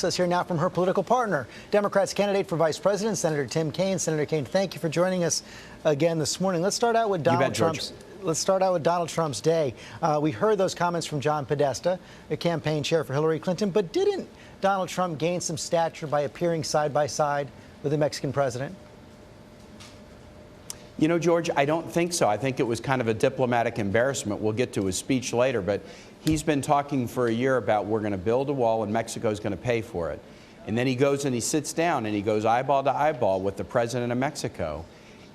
Fox. Let's hear now from her political partner, Democrats candidate for vice president, Senator Tim Kaine. Senator Kaine, thank you for joining us again this morning. Let's start out with Donald Trump's day. We heard those comments from John Podesta, the campaign chair for Hillary Clinton, but didn't Donald Trump gain some stature by appearing side by side with the Mexican president? You know, George, I don't think so. I think it was kind of a diplomatic embarrassment. We'll get to his speech later, but he's been talking for a year about we're going to build a wall and Mexico's going to pay for it. And then he goes and he sits down and he goes eyeball to eyeball with the president of Mexico.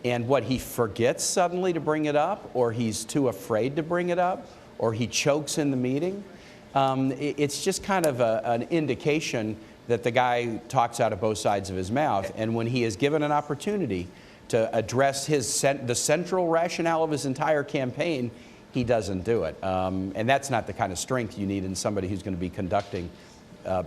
And what, he forgets suddenly to bring it up, or he's too afraid to bring it up, or he chokes in the meeting? It's just kind of an indication that the guy talks out of both sides of his mouth. And when he is given an opportunity to address the central rationale of his entire campaign, he doesn't do it. And that's not the kind of strength you need in somebody who's going to be conducting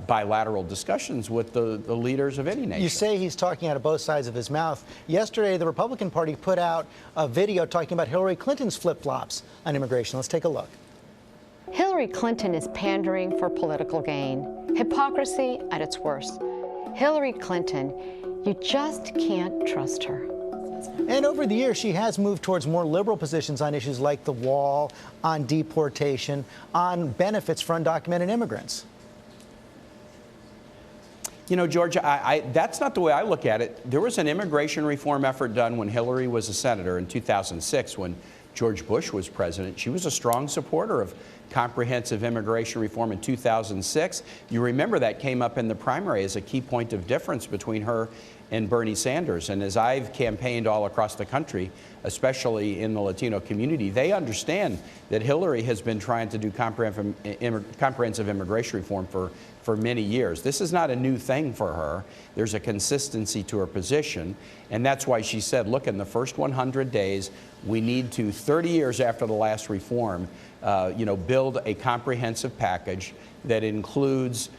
bilateral discussions with the leaders of any nation. You say he's talking out of both sides of his mouth. Yesterday, the Republican Party put out a video talking about Hillary Clinton's flip-flops on immigration. Let's take a look. Hillary Clinton is pandering for political gain. Hypocrisy at its worst. Hillary Clinton, you just can't trust her. And over the years, she has moved towards more liberal positions on issues like the wall, on deportation, on benefits for undocumented immigrants. You know, George, that's not the way I look at it. There was an immigration reform effort done when Hillary was a senator in 2006, when George Bush was president. She was a strong supporter of comprehensive immigration reform in 2006. You remember that came up in the primary as a key point of difference between her and Bernie Sanders. And as I've campaigned all across the country, especially in the Latino community, they understand that Hillary has been trying to do comprehensive immigration reform for many years. This is not a new thing for her. There's a consistency to her position, and that's why she said, look, in the first 100 days, we need to, 30 years after the last reform, build a comprehensive package that includes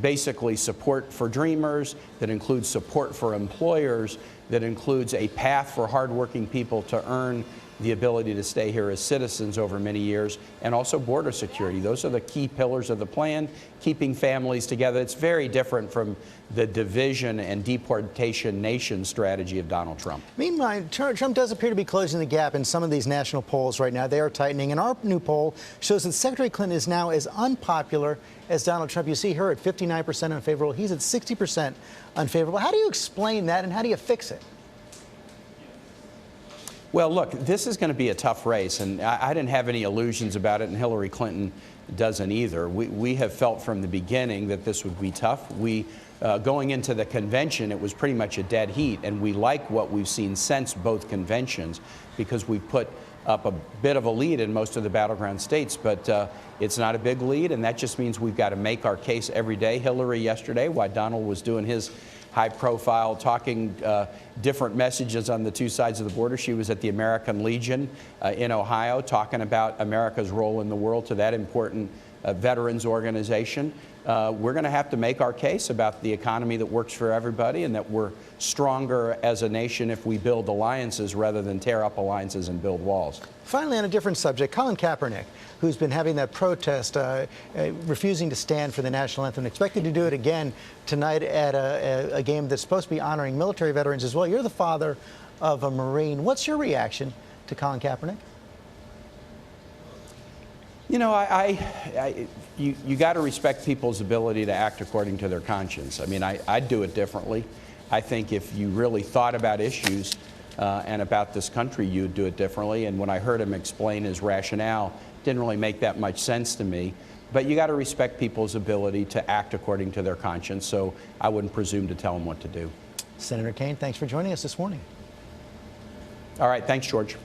basically support for dreamers, that includes support for employers, that includes a path for hardworking people to earn the ability to stay here as citizens over many years, and also border security. Those are the key pillars of the plan, keeping families together. It's very different from the division and deportation nation strategy of Donald Trump. Meanwhile, Trump does appear to be closing the gap in some of these national polls right now. They are tightening, and our new poll shows that Secretary Clinton is now as unpopular as Donald Trump. You see her at 59% unfavorable. He's at 60% unfavorable. How do you explain that, and how do you fix it? Well, look, this is going to be a tough race, and I didn't have any illusions about it, and Hillary Clinton doesn't either. We have felt from the beginning that this would be tough. Going into the convention, it was pretty much a dead heat, and we like what we've seen since both conventions because we've put up a bit of a lead in most of the battleground states, but it's not a big lead, and that just means we've got to make our case every day. Hillary yesterday, while Donald was doing his high profile, talking different messages on the two sides of the border. She was at the American Legion in Ohio talking about America's role in the world to that important veterans organization. We're going to have to make our case about the economy that works for everybody, and that we're stronger as a nation if we build alliances rather than tear up alliances and build walls. Finally, on a different subject, Colin Kaepernick, who's been having that protest, refusing to stand for the national anthem, expected to do it again tonight at a game that's supposed to be honoring military veterans as well. You're the father of a Marine. What's your reaction to Colin Kaepernick? You know, you got to respect people's ability to act according to their conscience. I mean, I'd do it differently. I think if you really thought about issues and about this country, you'd do it differently. And when I heard him explain his rationale, it didn't really make that much sense to me. But you got to respect people's ability to act according to their conscience, so I wouldn't presume to tell them what to do. Senator Kaine, thanks for joining us this morning. All right, thanks, George.